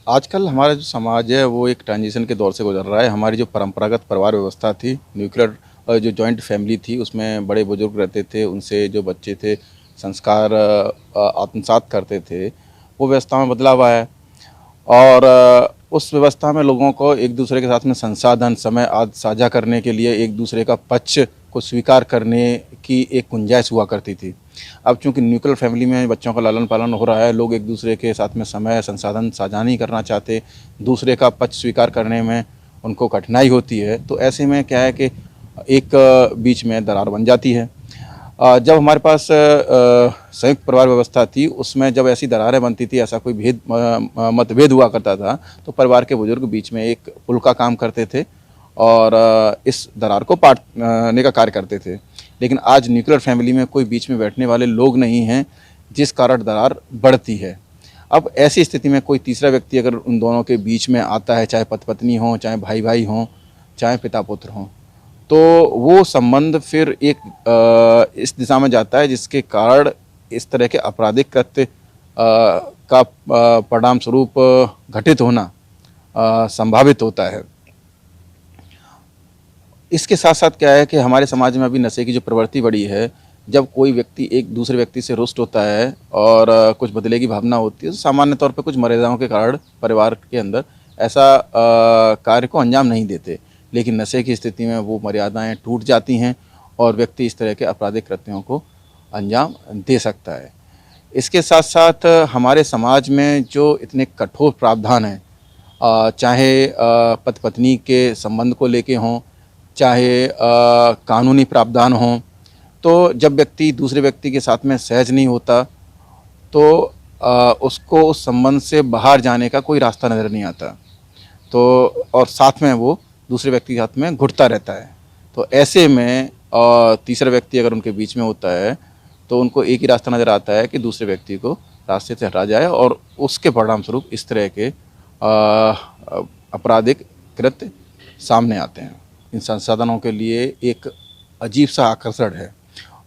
आजकल हमारा जो समाज है वो एक ट्रांजिशन के दौर से गुजर रहा है। हमारी जो परंपरागत परिवार व्यवस्था थी, न्यूक्लियर जो जॉइंट फैमिली थी, उसमें बड़े बुजुर्ग रहते थे, उनसे जो बच्चे थे संस्कार आत्मसात करते थे, वो व्यवस्था में बदलाव आया है। और उस व्यवस्था में लोगों को एक दूसरे के साथ में संसाधन, समय आदि साझा करने के लिए एक दूसरे का पक्ष को स्वीकार करने की एक गुंजाइश हुआ करती थी। अब चूंकि न्यूक्लियर फैमिली में बच्चों का लालन पालन हो रहा है, लोग एक दूसरे के साथ में समय संसाधन साझा नहीं करना चाहते, दूसरे का पक्ष स्वीकार करने में उनको कठिनाई होती है। तो ऐसे में क्या है कि एक बीच में दरार बन जाती है। जब हमारे पास संयुक्त परिवार व्यवस्था थी, उसमें जब ऐसी दरारें बनती थी, ऐसा कोई मतभेद हुआ करता था, तो परिवार के बुजुर्ग बीच में एक पुल का काम करते थे और इस दरार को पाटने का कार्य करते थे। लेकिन आज न्यूक्लियर फैमिली में कोई बीच में बैठने वाले लोग नहीं हैं, जिस कारण दरार बढ़ती है। अब ऐसी स्थिति में कोई तीसरा व्यक्ति अगर उन दोनों के बीच में आता है, चाहे पति पत्नी हो, चाहे भाई भाई हों, चाहे पिता पुत्र हों, तो वो संबंध फिर एक इस दिशा में जाता है जिसके कारण इस तरह के आपराधिक कृत्य का परिणाम स्वरूप घटित होना संभावित होता है। इसके साथ साथ क्या है कि हमारे समाज में अभी नशे की जो प्रवृत्ति बढ़ी है, जब कोई व्यक्ति एक दूसरे व्यक्ति से रुष्ट होता है और कुछ बदले की भावना होती है, तो सामान्य तौर पर कुछ मर्यादाओं के कारण परिवार के अंदर ऐसा कार्य को अंजाम नहीं देते। लेकिन नशे की स्थिति में वो मर्यादाएं टूट जाती हैं और व्यक्ति इस तरह के आपराधिक कृत्यों को अंजाम दे सकता है। इसके साथ साथ हमारे समाज में जो इतने कठोर प्रावधान हैं, चाहे पति पत्नी के संबंध को लेके हों, चाहे कानूनी प्रावधान हों, तो जब व्यक्ति दूसरे व्यक्ति के साथ में सहज नहीं होता तो उसको उस संबंध से बाहर जाने का कोई रास्ता नज़र नहीं आता, तो और साथ में वो दूसरे व्यक्ति के साथ में घुटता रहता है। तो ऐसे में तीसरा व्यक्ति अगर उनके बीच में होता है तो उनको एक ही रास्ता नज़र आता है कि दूसरे व्यक्ति को रास्ते से हटा जाए और उसके परिणाम स्वरूप इस तरह के आपराधिक कृत्य सामने आते हैं। इन संसाधनों के लिए एक अजीब सा आकर्षण है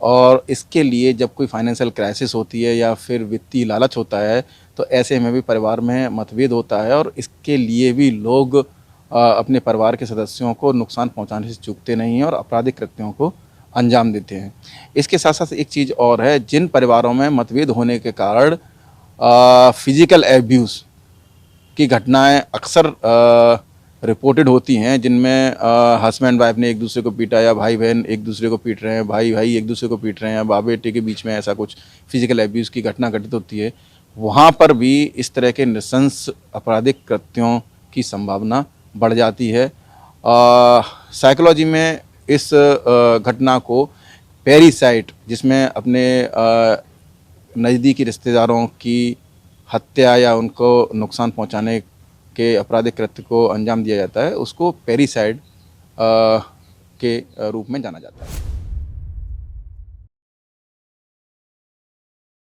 और इसके लिए जब कोई फाइनेंशियल क्राइसिस होती है या फिर वित्तीय लालच होता है, तो ऐसे में भी परिवार में मतभेद होता है और इसके लिए भी लोग अपने परिवार के सदस्यों को नुकसान पहुंचाने से चूकते नहीं हैं और आपराधिक कृत्यों को अंजाम देते हैं। इसके साथ साथ एक चीज़ और है, जिन परिवारों में मतभेद होने के कारण फिजिकल एब्यूज़ की घटनाएं अक्सर रिपोर्टेड होती हैं, जिनमें हस्बैंड वाइफ ने एक दूसरे को पीटा या भाई बहन एक दूसरे को पीट रहे हैं, भाई भाई एक दूसरे को पीट रहे हैं, बाप बेटे के बीच में ऐसा कुछ फिजिकल एब्यूज़ की घटना घटित होती है, वहाँ पर भी इस तरह के नृशंस आपराधिक कृत्यों की संभावना बढ़ जाती है। साइकोलॉजी में इस घटना को पेरिसाइड, जिसमें अपने नज़दीकी रिश्तेदारों की हत्या या उनको नुकसान पहुंचाने के आपराधिक कृत्य को अंजाम दिया जाता है, उसको पेरिसाइड के रूप में जाना जाता है।